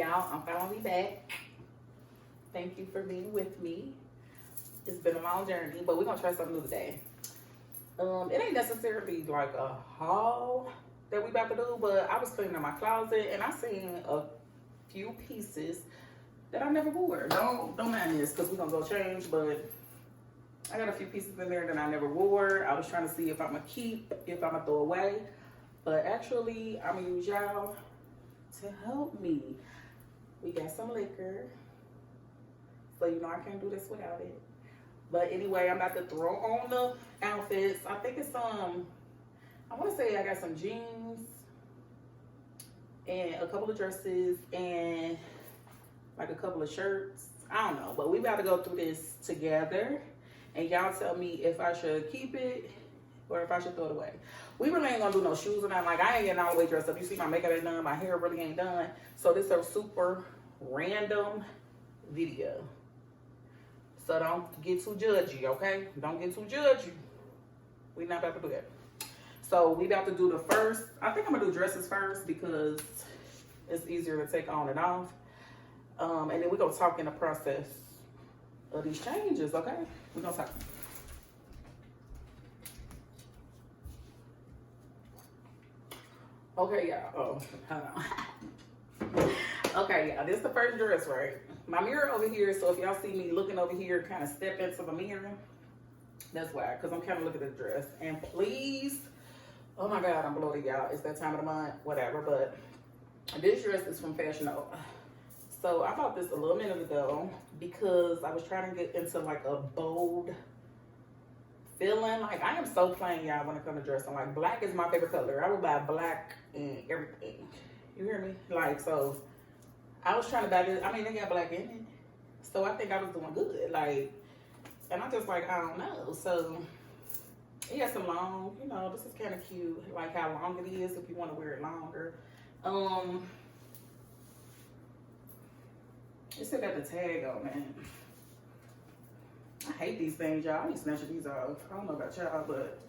y'all, I'm finally back. Thank you for being with me. It's been a long journey, but we're gonna try something new today. It ain't necessarily like a haul that we about to do, but I was cleaning my closet and I seen a few pieces that I never wore. Don't mind this because we're gonna go change, but I got a few pieces in there that I never wore. I was trying to see if I'm gonna keep, if I'm gonna throw away, but actually I'm gonna use y'all to help me. We got some liquor, so you know I can't do this without it. But anyway, I'm about to throw on the outfits. I think it's I want to say I got some jeans and a couple of dresses and like a couple of shirts. I don't know, but we about to go through this together, and y'all tell me if I should keep it or if I should throw it away. We really ain't gonna do no shoes or nothing. Like, I ain't getting all the way dressed up. You see my makeup ain't done, my hair really ain't done. So this is a super random video. So don't get too judgy, okay? Don't get too judgy. We not about to do that. So we about to do the first, I think I'm gonna do dresses first because it's easier to take on and off. And then we're gonna talk in the process of these changes, okay? We're gonna talk. Okay, y'all. Oh, hold on. Okay, y'all. This is the first dress, right? My mirror over here, so if y'all see me looking over here, kind of step into the mirror, that's why, because I'm kind of looking at the dress. And please, oh my God, I'm bloated, y'all. It's that time of the month, whatever. But this dress is from Fashion Nova. So I bought this a little minute ago because I was trying to get into like a bold feeling. Like, I am so plain, y'all, when it comes to dressing. Like, black is my favorite color. I would buy black and everything. You hear me? Like, so I was trying to buy this. I mean, they got black in it. So I think I was doing good. Like, and I'm just like, I don't know. So it has some long, you know, this is kind of cute. Like how long it is if you want to wear it longer. It still got the tag on it. I hate these things, y'all. I be snatching these off. I don't know about y'all, but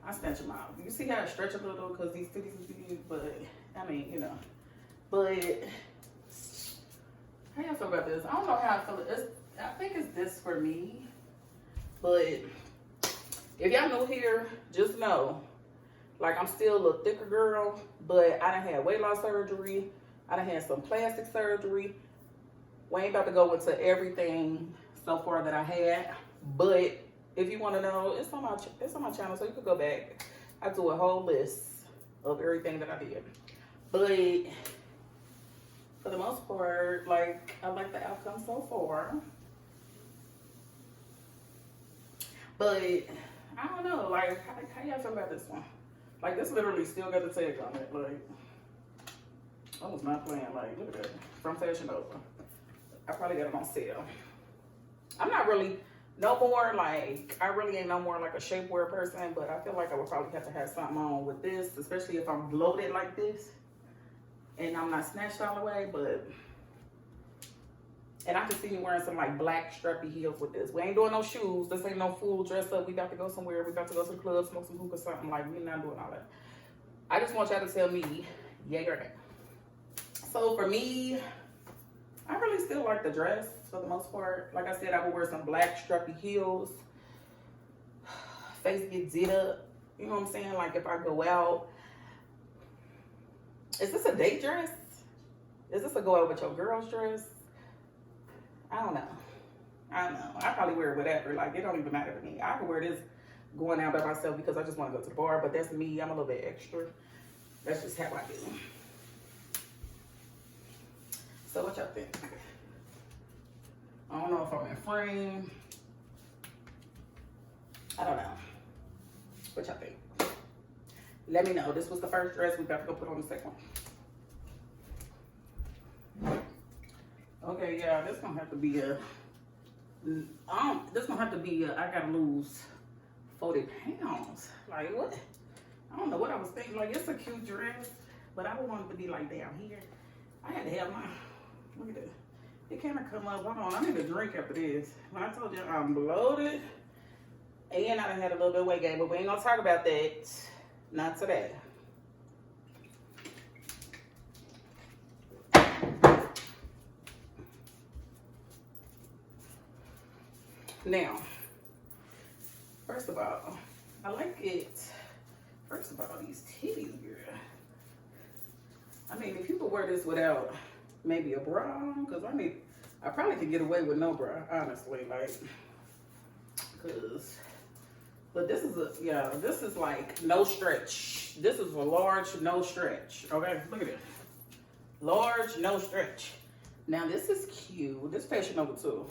I snatch them out. You see how it stretch a little because these titties is big, but I mean, you know. But how y'all feel about this? I don't know how I feel. I think it's this for me. But if y'all new here, just know, like, I'm still a little thicker girl, but I done had weight loss surgery. I done had some plastic surgery. We ain't about to go into everything so far that I had, but if you want to know, it's on my channel, so you could go back. I do a whole list of everything that I did. But for the most part, like, I like the outcome so far. But I don't know, like, how y'all feel about this one? Like, this literally still got the tag on it. Like, I was not playing. Like, look at that, from Fashion Nova. I probably got it on sale. I'm not really no more like, I really ain't no more like a shapewear person, but I feel like I would probably have to have something on with this, especially if I'm bloated like this and I'm not snatched all the way. But, and I can see me wearing some like black strappy heels with this. We ain't doing no shoes. This ain't no full dress up. We about to go somewhere. We about to go to the club, smoke some hookah or something. Like, we not doing all that. I just want y'all to tell me yay or nay. So for me, I really still like the dress for the most part. Like I said, I would wear some black strappy heels. Face get did up. You know what I'm saying? Like, if I go out. Is this a date dress? Is this a go out with your girl's dress? I don't know. I probably wear whatever. Like, it don't even matter to me. I can wear this going out by myself because I just want to go to the bar. But that's me. I'm a little bit extra. That's just how I do. So what y'all think? I don't know if I'm in frame. I don't know. What y'all think? Let me know. This was the first dress. We about to go put on the second one. Okay, yeah, this gonna have to be a. I gotta lose 40 pounds. Like, what? I don't know what I was thinking. Like, it's a cute dress, but I would want it to be like down here. I had to have my. Look at that. It kind of come up. Hold on, I need a drink after this. When I told you I'm bloated, and I done had a little bit of weight gain, but we ain't gonna talk about that. Not today. Now, first of all, I like it. First of all, these titties, girl. I mean, if you could wear this without maybe a bra, because I probably could get away with no bra, honestly, like, but this is like no stretch. This is a large no stretch, okay? Look at it. Large no stretch. Now, this is cute. This Fashion Nova too.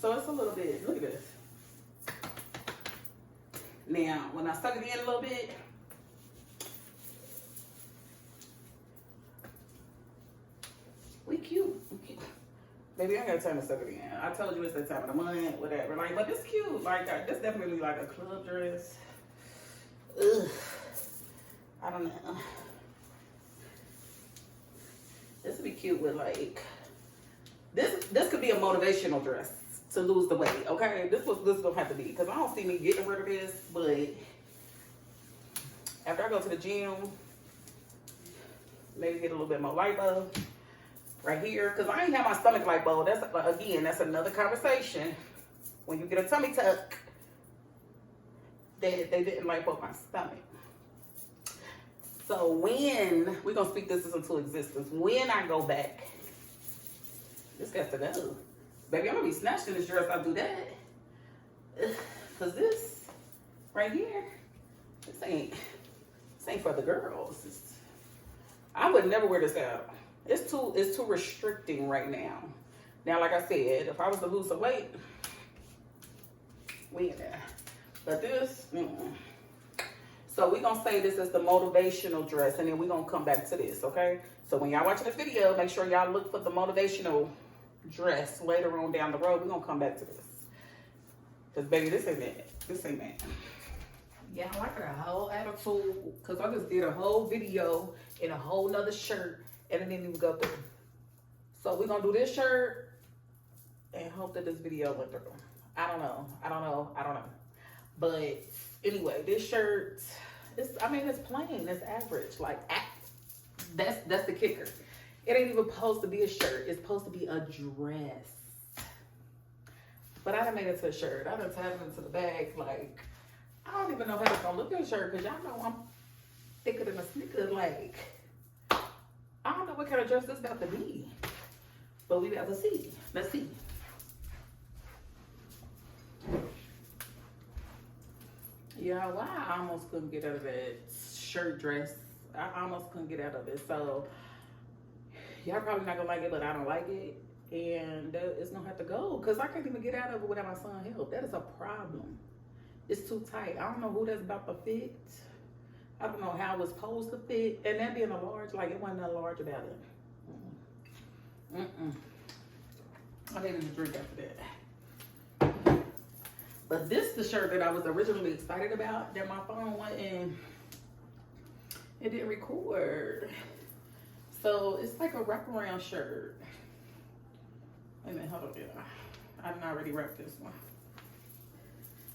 So it's a little bit, look at this. Now, when I suck it in a little bit, we cute. Baby, I ain't got time to suck it in. I told you it's that time of the month, whatever. Like, but it's cute. Like, this definitely like a club dress. Ugh. I don't know. This would be cute with like, this could be a motivational dress to lose the weight, okay? This don't have to be, because I don't see me getting rid of this, but after I go to the gym, maybe get a little bit more lipo right here, because I ain't have my stomach lipo. That's another conversation. When you get a tummy tuck, they didn't lipo my stomach. So when, we're going to speak this into existence, when I go back, this got to go. Baby, I'm going to be snatched in this dress if I do that. Because this right here, this ain't for the girls. I would never wear this out. It's too restricting right now. Now, like I said, if I was to lose some weight, we in there. But this, So we're going to say this is the motivational dress, and then we're going to come back to this, okay? So when y'all watching this video, make sure y'all look for the motivational dress later on down the road. We're going to come back to this. Because, baby, this ain't it. This ain't that. Yeah, I like her whole attitude, because I just did a whole video in a whole nother shirt, and it didn't even go through. So we're going to do this shirt and hope that this video went through. I don't know. But anyway, this shirt, it's plain. It's average. Like, that's the kicker. It ain't even supposed to be a shirt. It's supposed to be a dress. But I done made it to a shirt. I done tied it into the bag. Like, I don't even know how it's gonna look in a shirt, because y'all know I'm thicker than a sneaker. Like, I don't know what kind of dress this about to be. But we got to see. Let's see. Yeah, well, I almost couldn't get out of that shirt dress. I almost couldn't get out of it. So, y'all probably not gonna like it, but I don't like it. And it's gonna have to go, because I can't even get out of it without my son's help. That is a problem. It's too tight. I don't know who that's about to fit. I don't know how it's supposed to fit. And that being a large, like, it wasn't that large about it. I needed a drink after that. But this is the shirt that I was originally excited about, that my phone went and it didn't record. So it's like a wraparound shirt. Wait a minute, hold on, yeah. I didn't already wrap this one.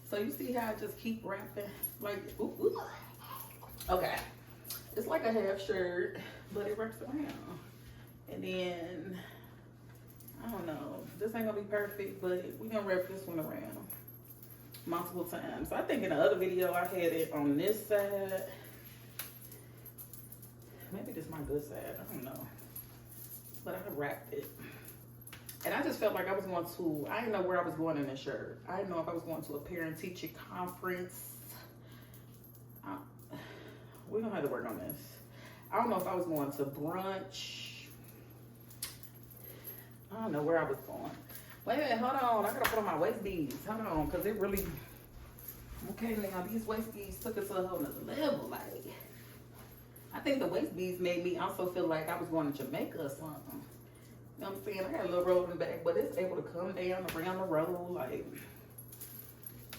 So you see how I just keep wrapping? Like, ooh, ooh. Okay. It's like a half shirt, but it wraps around. And then, I don't know. This ain't gonna be perfect, but we're gonna wrap this one around multiple times. I think in the other video I had it on this side. Maybe this is my good side, I don't know. But I wrapped it. And I just felt like I was going to, I didn't know where I was going in this shirt. I didn't know if I was going to a parent-teacher conference. We're going to have to work on this. I don't know if I was going to brunch. I don't know where I was going. Wait a minute, hold on. I got to put on my waist beads. Hold on, because it really, okay, now these waist beads took it to a whole nother level. Like, I think the waist beads made me also feel like I was going to Jamaica or something. You know what I'm saying? I got a little roll in the back, but it's able to come down around the roll. Like,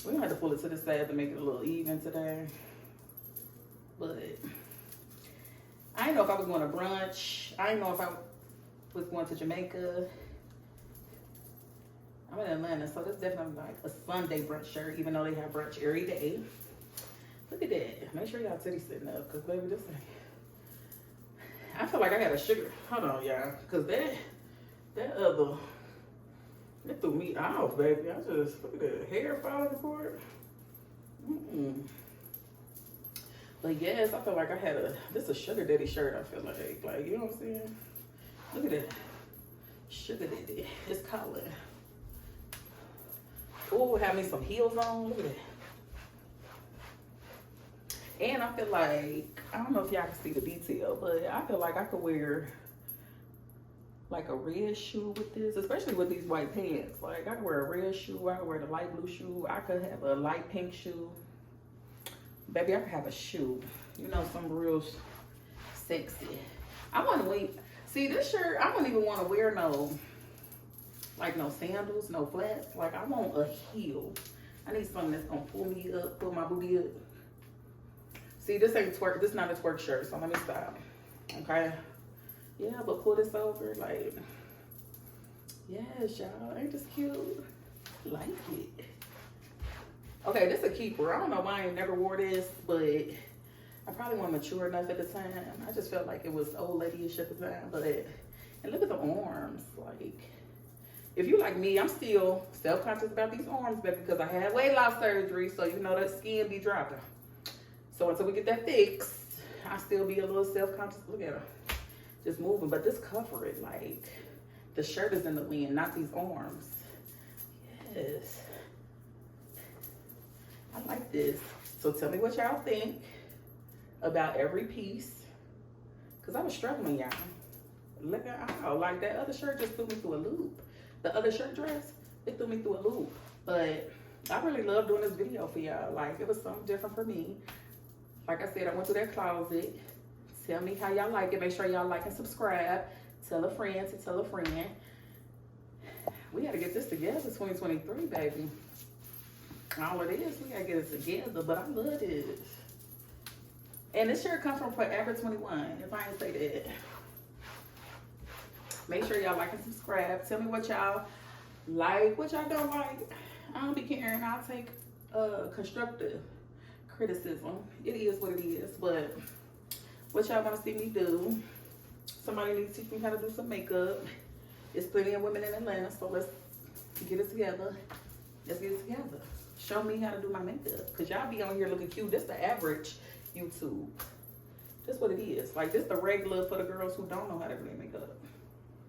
we're gonna have to pull it to the side to make it a little even today. But I didn't know if I was going to brunch. I didn't know if I was going to Jamaica. I'm in Atlanta, so this is definitely like a Sunday brunch shirt, even though they have brunch every day. Look at that. Make sure y'all titties sitting up, because baby, this thing, I feel like I got a sugar. Hold on, y'all, because that It threw me off, baby. I just, look at the hair falling apart. But yes, I feel like I had this is a sugar daddy shirt, I feel like, you know what I'm saying? Look at that. Sugar daddy. It's collar. Oh, have me some heels on. Look at that. And I feel like, I don't know if y'all can see the detail, but I feel like I could wear like a red shoe with this, especially with these white pants. Like I could wear a red shoe, I could wear the light blue shoe, I could have a light pink shoe. Baby, I could have a shoe. You know, some real sexy. I want to wait. See, this shirt, I don't even want to wear no sandals, no flats. Like, I want a heel. I need something that's going to pull me up, pull my booty up. See, this ain't twerk. This not a twerk shirt, so let me stop. Okay? Yeah, but pull this over. Like, yes, y'all. Ain't this cute? Like it. Okay, this a keeper. I don't know why I ain't never wore this, but I probably wasn't mature enough at the time. I just felt like it was old lady-ish at the time. But, and look at the arms. Like, if you like me, I'm still self-conscious about these arms, baby, because I had weight loss surgery, so you know that skin be dropping. So until we get that fixed, I still be a little self-conscious. Look at her. Just moving. But this cover it. Like, the shirt is in the wind, not these arms. Yes. I like this. So tell me what y'all think about every piece. Because I was struggling, y'all. Look at how, like that other shirt just threw me through a loop. The other shirt dress, it threw me through a loop. But I really love doing this video for y'all. Like, it was something different for me. Like I said, I went through that closet. Tell me how y'all like it. Make sure y'all like and subscribe. Tell a friend to tell a friend. We got to get this together, 2023, baby. All it is, we got to get it together. But I love this. And this shirt comes from Forever 21, if I ain't say that. Make sure y'all like and subscribe. Tell me what y'all like, what y'all don't like. I don't be caring. I'll take constructive criticism. It is what it is. But what y'all want to see me do? Somebody needs to teach me how to do some makeup. There's plenty of women in Atlanta, so let's get it together. Let's get it together. Show me how to do my makeup. Because y'all be on here looking cute. This the average YouTube. That's what it is. Like, this the regular for the girls who don't know how to do their makeup.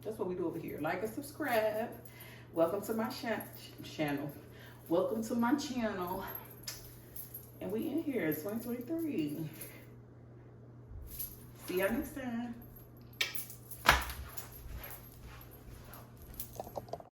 That's what we do over here. Like and subscribe. Welcome to my channel. Welcome to my channel. And we in here, 2023. See y'all next time.